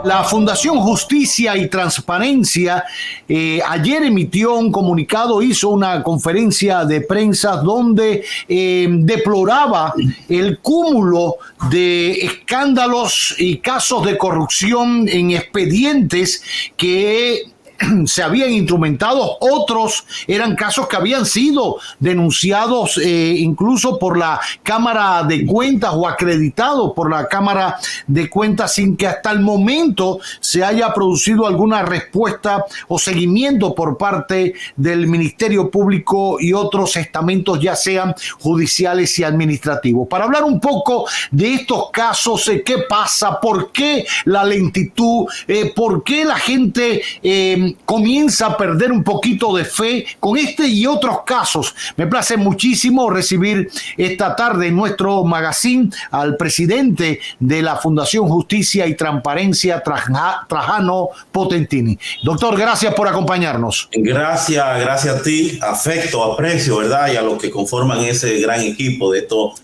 La Fundación Justicia y Transparencia ayer emitió un comunicado, hizo una conferencia de prensa donde deploraba el cúmulo de escándalos y casos de corrupción en expedientes que se habían instrumentado. Otros eran casos que habían sido denunciados incluso por la Cámara de Cuentas o acreditados por la Cámara de Cuentas sin que hasta el momento se haya producido alguna respuesta o seguimiento por parte del Ministerio Público y otros estamentos, ya sean judiciales y administrativos. Para hablar un poco de estos casos, ¿qué pasa? ¿Por qué la lentitud? ¿Por qué la gente comienza a perder un poquito de fe con este y otros casos? Me place muchísimo recibir esta tarde en nuestro magazine al presidente de la Fundación Justicia y Transparencia, Trajano Potentini. Doctor, gracias por acompañarnos. Gracias a ti, afecto, aprecio, ¿verdad? Y a los que conforman ese gran equipo. De esto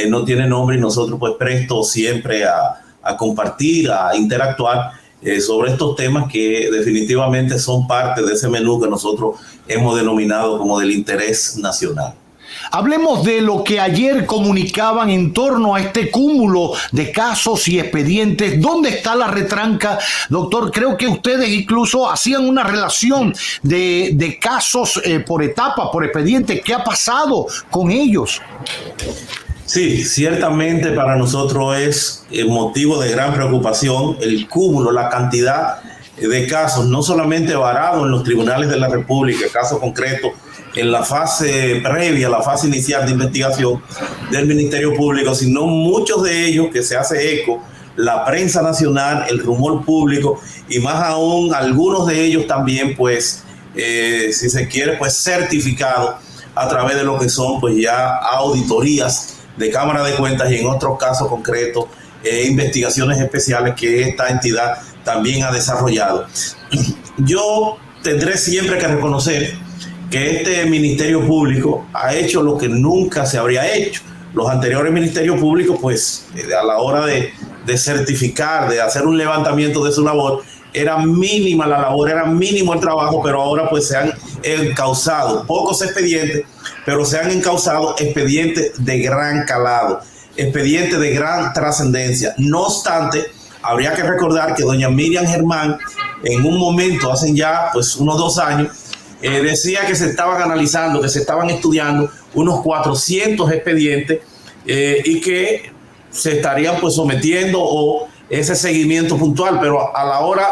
no tiene nombre y nosotros pues prestos siempre a compartir, a interactuar sobre estos temas que definitivamente son parte de ese menú que nosotros hemos denominado como del interés nacional. Hablemos de lo que ayer comunicaban en torno a este cúmulo de casos y expedientes. ¿Dónde está la retranca, doctor? Creo que ustedes incluso hacían una relación de casos por etapa, por expediente. ¿Qué ha pasado con ellos? Sí, ciertamente para nosotros es motivo de gran preocupación el cúmulo, la cantidad de casos, no solamente varados en los tribunales de la República, casos concretos en la fase previa, la fase inicial de investigación del Ministerio Público, sino muchos de ellos que se hace eco la prensa nacional, el rumor público y más aún algunos de ellos también, pues, si se quiere, pues certificados a través de lo que son pues ya auditorías de Cámara de Cuentas y en otros casos concretos, investigaciones especiales que esta entidad también ha desarrollado. Yo tendré siempre que reconocer que este Ministerio Público ha hecho lo que nunca se habría hecho. Los anteriores Ministerios Públicos, pues, a la hora de certificar, de hacer un levantamiento de su labor, era mínima la labor, era mínimo el trabajo, pero ahora pues se han encauzado pocos expedientes, pero se han encauzado expedientes de gran calado, expedientes de gran trascendencia. No obstante, habría que recordar que doña Miriam Germán, en un momento, hace ya pues unos 2 años, decía que se estaban analizando, que se estaban estudiando unos 400 expedientes y que se estarían pues sometiendo o ese seguimiento puntual, pero a la hora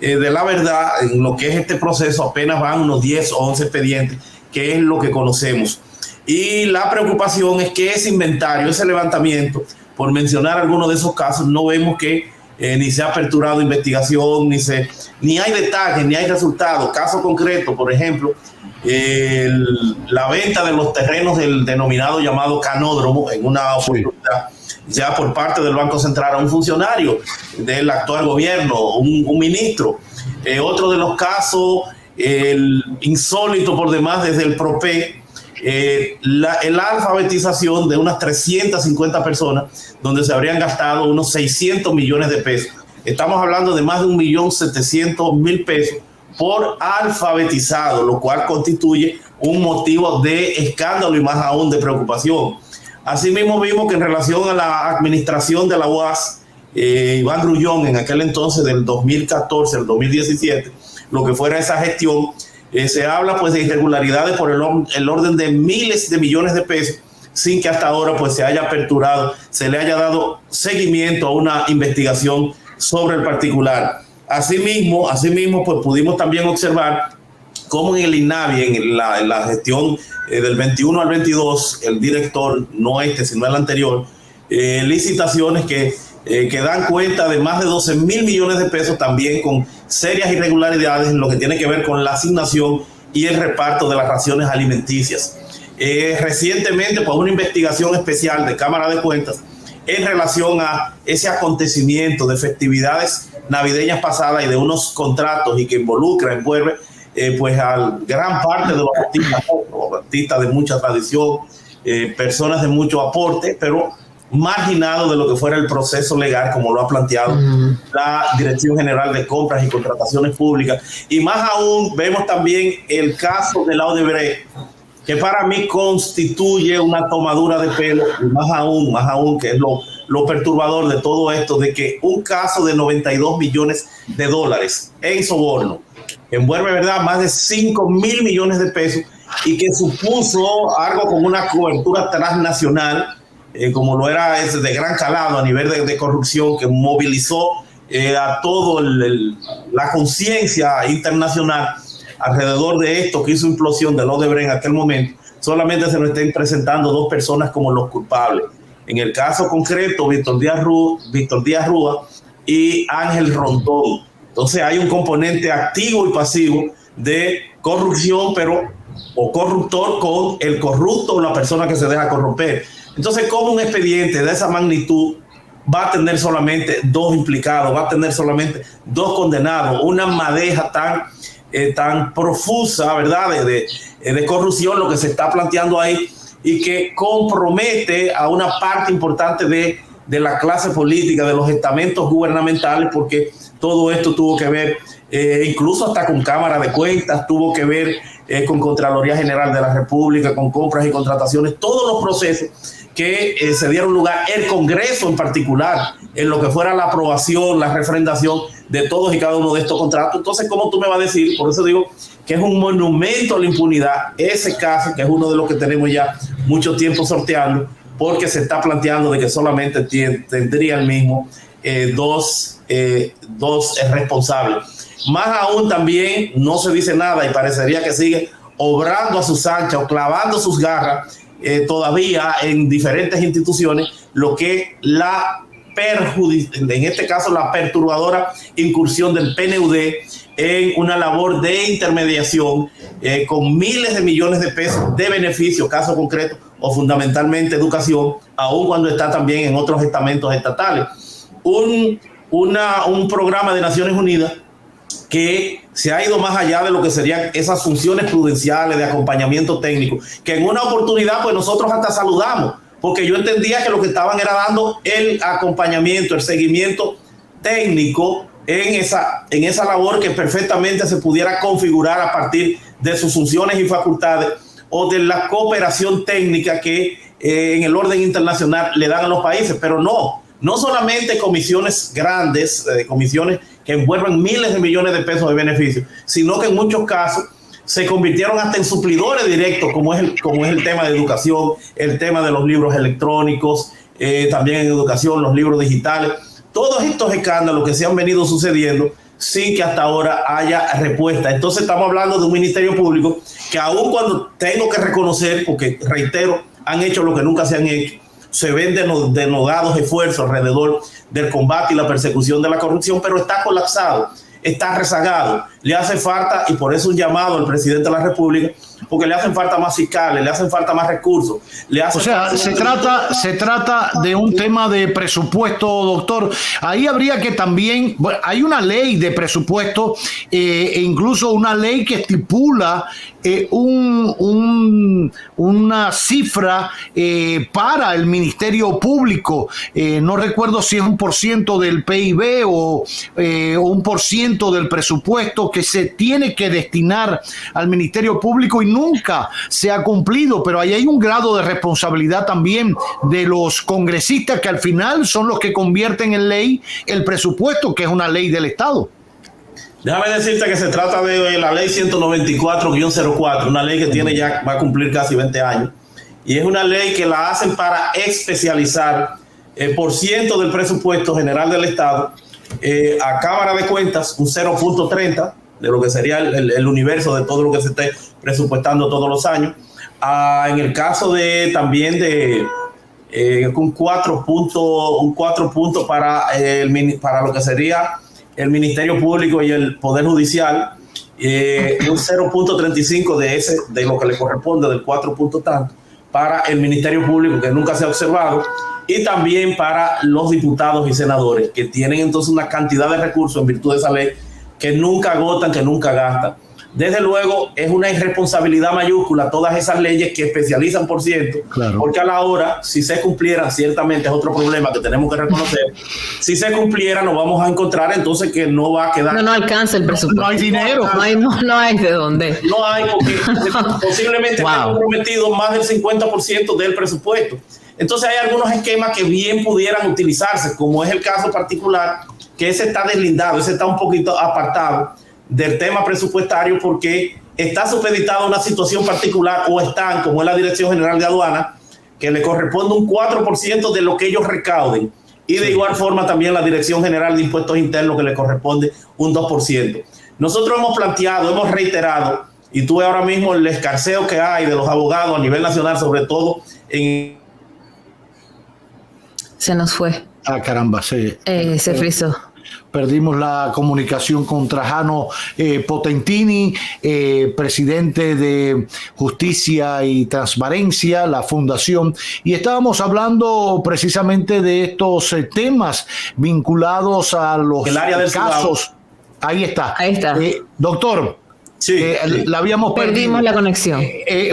de la verdad, en lo que es este proceso, apenas van unos 10 o 11 expedientes, que es lo que conocemos. Y la preocupación es que ese inventario, ese levantamiento, por mencionar algunos de esos casos, no vemos que ni se ha aperturado investigación, ni hay detalles, ni hay resultados. Caso concreto, por ejemplo, la venta de los terrenos del denominado llamado canódromo en una oportunidad ya por parte del Banco Central a un funcionario del actual gobierno, un ministro. Otro de los casos, el insólito por demás desde el PROPE, la alfabetización de unas 350 personas donde se habrían gastado unos 600 millones de pesos. Estamos hablando de más de 1.700.000 pesos por alfabetizado, lo cual constituye un motivo de escándalo y más aún de preocupación. Asimismo vimos que en relación a la administración de la UAS, Iván Grullón, en aquel entonces del 2014 al 2017, lo que fuera esa gestión, se habla pues de irregularidades por el orden de miles de millones de pesos, sin que hasta ahora pues se haya aperturado, se le haya dado seguimiento a una investigación sobre el particular. Asimismo pues pudimos también observar cómo en el INAVI, en la gestión del 21 al 22, el director, no este, sino el anterior, licitaciones que dan cuenta de más de 12.000 millones de pesos, también con serias irregularidades en lo que tiene que ver con la asignación y el reparto de las raciones alimenticias. Recientemente, pues una investigación especial de Cámara de Cuentas en relación a ese acontecimiento de festividades navideñas pasadas y de unos contratos y que envuelve pues a gran parte de los artistas de mucha tradición, personas de mucho aporte, pero marginado de lo que fuera el proceso legal, como lo ha planteado la Dirección General de Compras y Contrataciones Públicas. Y más aún, vemos también el caso de la Odebrecht, que para mí constituye una tomadura de pelo, y más aún, que es lo perturbador de todo esto, de que un caso de 92 millones de dólares en soborno envuelve, ¿verdad?, más de 5.000 millones de pesos, y que supuso algo como una cobertura transnacional, como lo era ese de gran calado a nivel de corrupción, que movilizó a todo la conciencia internacional alrededor de esto, que hizo implosión de Odebrecht en aquel momento. Solamente se nos estén presentando 2 personas como los culpables. En el caso concreto, Víctor Díaz Rúa y Ángel Rondón. Entonces hay un componente activo y pasivo de corrupción, o corruptor con el corrupto o la persona que se deja corromper. Entonces, ¿cómo un expediente de esa magnitud va a tener solamente 2 implicados, va a tener solamente 2 condenados? Una madeja tan profusa, ¿verdad?, de corrupción, lo que se está planteando ahí, y que compromete a una parte importante de la clase política, de los estamentos gubernamentales, porque todo esto tuvo que ver, incluso hasta con Cámara de Cuentas, tuvo que ver con Contraloría General de la República, con compras y contrataciones, todos los procesos que se dieron lugar, el Congreso en particular, en lo que fuera la aprobación, la refrendación de todos y cada uno de estos contratos. Entonces, ¿cómo tú me vas a decir? Por eso digo que es un monumento a la impunidad ese caso, que es uno de los que tenemos ya mucho tiempo sorteando, porque se está planteando de que solamente tendría el mismo dos responsables. Más aún, también no se dice nada y parecería que sigue obrando a sus anchas o clavando sus garras todavía en diferentes instituciones, lo que en este caso la perturbadora incursión del PNUD en una labor de intermediación con miles de millones de pesos de beneficio, caso concreto, o fundamentalmente educación, aun cuando está también en otros estamentos estatales. Un programa de Naciones Unidas que se ha ido más allá de lo que serían esas funciones prudenciales de acompañamiento técnico, que en una oportunidad pues nosotros hasta saludamos, porque yo entendía que lo que estaban era dando el acompañamiento, el seguimiento técnico en esa labor que perfectamente se pudiera configurar a partir de sus funciones y facultades, o de la cooperación técnica que en el orden internacional le dan a los países. Pero no solamente comisiones grandes, comisiones que envuelven miles de millones de pesos de beneficios, sino que en muchos casos se convirtieron hasta en suplidores directos, como es el tema de educación, el tema de los libros electrónicos, también en educación, los libros digitales. Todos estos escándalos que se han venido sucediendo sin que hasta ahora haya respuesta. Entonces estamos hablando de un ministerio público que, aun cuando tengo que reconocer, porque reitero, han hecho lo que nunca se han hecho, se ven denodados esfuerzos alrededor del combate y la persecución de la corrupción, pero está colapsado, está rezagado, le hace falta, y por eso un llamado al presidente de la República, porque le hacen falta más fiscales, le hacen falta más recursos. Se trata de un tema de presupuesto, doctor. Ahí habría que también, bueno, hay una ley de presupuesto e incluso una ley que estipula una cifra para el Ministerio Público. No recuerdo si es 1% del PIB o 1% del presupuesto que se tiene que destinar al Ministerio Público, y nunca se ha cumplido, pero ahí hay un grado de responsabilidad también de los congresistas, que al final son los que convierten en ley el presupuesto, que es una ley del Estado. Déjame decirte que se trata de la ley 194-04, una ley que va a cumplir casi 20 años, y es una ley que la hacen para especializar el % del presupuesto general del Estado a Cámara de Cuentas, un 0.30 de lo que sería el universo de todo lo que se esté presupuestando todos los años. En el caso también de un 4 puntos para lo que sería el Ministerio Público y el Poder Judicial, un 0.35 de lo que le corresponde, del 4 puntos tanto, para el Ministerio Público, que nunca se ha observado, y también para los diputados y senadores, que tienen entonces una cantidad de recursos en virtud de esa ley que nunca agotan, que nunca gastan. desde luego es una irresponsabilidad mayúscula todas esas leyes que especializan por ciento, claro. Porque a la hora, si se cumplieran, ciertamente es otro problema que tenemos que reconocer, si se cumpliera nos vamos a encontrar entonces que no va a quedar... No alcanza el presupuesto. No hay dinero. No hay de dónde. No hay, porque posiblemente wow. Han comprometido más del 50% del presupuesto. Entonces hay algunos esquemas que bien pudieran utilizarse, como es el caso particular, que ese está deslindado, ese está un poquito apartado del tema presupuestario porque está supeditado a una situación particular o están, como es la Dirección General de Aduana, que le corresponde un 4% de lo que ellos recauden y de igual forma también la Dirección General de Impuestos Internos que le corresponde un 2%. Nosotros hemos planteado, hemos reiterado, y tú ves ahora mismo el escarceo que hay de los abogados a nivel nacional, sobre todo en... Se nos fue. Ah, caramba, sí. Se frizó. Perdimos la comunicación con Trajano Potentini, presidente de Justicia y Transparencia, la fundación, y estábamos hablando precisamente de estos temas vinculados a los casos. Ahí está. Doctor. Sí, la habíamos perdido. Perdimos la conexión.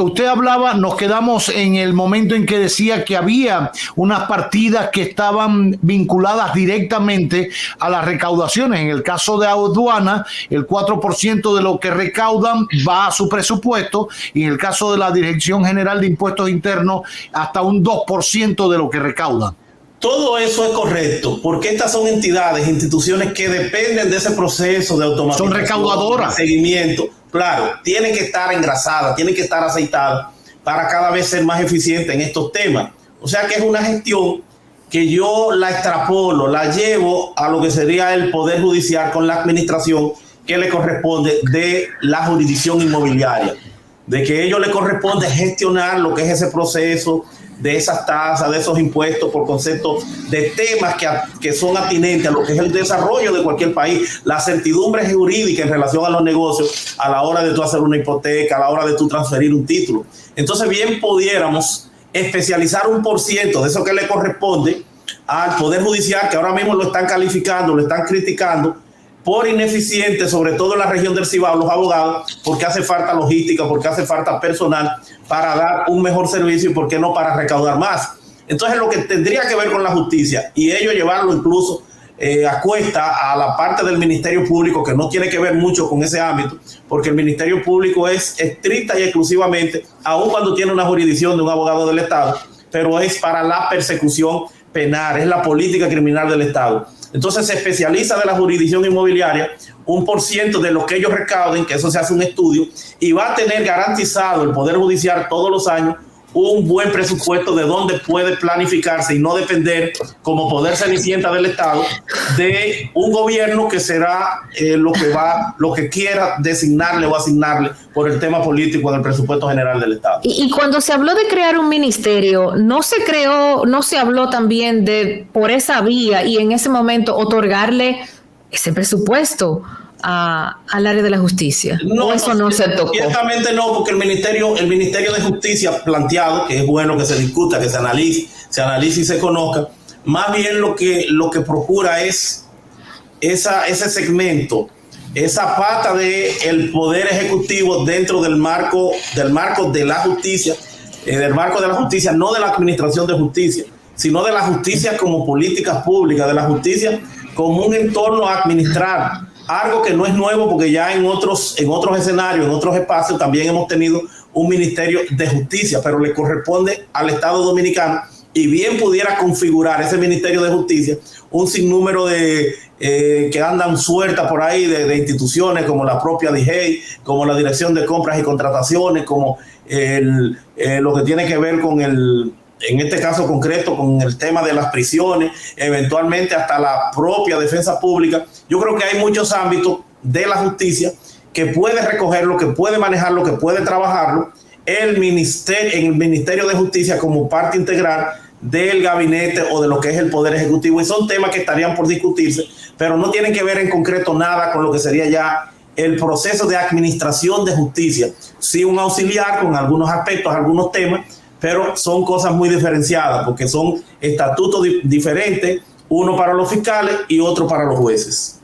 Usted hablaba, nos quedamos en el momento en que decía que había unas partidas que estaban vinculadas directamente a las recaudaciones. En el caso de aduana, el 4% de lo que recaudan va a su presupuesto, y en el caso de la Dirección General de Impuestos Internos, hasta un 2% de lo que recaudan. Todo eso es correcto, porque estas son entidades, instituciones que dependen de ese proceso de automatización. Son recaudadoras. De seguimiento. Claro, tienen que estar engrasadas, tienen que estar aceitadas para cada vez ser más eficientes en estos temas. O sea que es una gestión que yo la extrapolo, la llevo a lo que sería el Poder Judicial con la administración que le corresponde de la jurisdicción inmobiliaria, de que a ellos le corresponde gestionar lo que es ese proceso de esas tasas, de esos impuestos por concepto de temas que son atinentes a lo que es el desarrollo de cualquier país, la certidumbre jurídica en relación a los negocios, a la hora de tú hacer una hipoteca, a la hora de tú transferir un título. Entonces bien pudiéramos especializar un % de eso que le corresponde al Poder Judicial, que ahora mismo lo están calificando, lo están criticando por ineficiente, sobre todo en la región del Cibao, los abogados, porque hace falta logística, porque hace falta personal para dar un mejor servicio y por qué no para recaudar más. Entonces lo que tendría que ver con la justicia y ello llevarlo incluso a cuesta a la parte del Ministerio Público, que no tiene que ver mucho con ese ámbito, porque el Ministerio Público es estricta y exclusivamente, aun cuando tiene una jurisdicción de un abogado del Estado, pero es para la persecución penal, es la política criminal del Estado. Entonces se especializa de la jurisdicción inmobiliaria un % de lo que ellos recauden, que eso se hace un estudio, y va a tener garantizado el Poder Judicial todos los años un buen presupuesto de donde puede planificarse y no depender como poder cenicienta del Estado de un gobierno que será lo que quiera designarle o asignarle por el tema político del presupuesto general del Estado. Y cuando se habló de crear un ministerio, no se habló también de por esa vía y en ese momento otorgarle ese presupuesto al área de la justicia. No, eso no se tocó. Ciertamente no, porque el Ministerio de Justicia planteado, que es bueno que se discuta, que se analice y se conozca, más bien lo que procura es ese segmento, esa pata del Poder Ejecutivo dentro del marco de la justicia, no de la administración de justicia, sino de la justicia como políticas públicas, de la justicia como un entorno a administrar. Algo que no es nuevo, porque ya en otros escenarios, en otros espacios, también hemos tenido un Ministerio de Justicia, pero le corresponde al Estado Dominicano, y bien pudiera configurar ese Ministerio de Justicia un sinnúmero de que andan sueltas por ahí de instituciones como la propia DIGEI, como la Dirección de Compras y Contrataciones, como lo que tiene que ver con en este caso concreto, con el tema de las prisiones, eventualmente hasta la propia defensa pública. Yo creo que hay muchos ámbitos de la justicia que puede recogerlo, que puede manejarlo, que puede trabajarlo en el Ministerio de Justicia como parte integral del gabinete o de lo que es el Poder Ejecutivo, y son temas que estarían por discutirse, pero no tienen que ver en concreto nada con lo que sería ya el proceso de administración de justicia. Sí, un auxiliar con algunos aspectos, algunos temas, pero son cosas muy diferenciadas porque son estatutos diferentes, uno para los fiscales y otro para los jueces.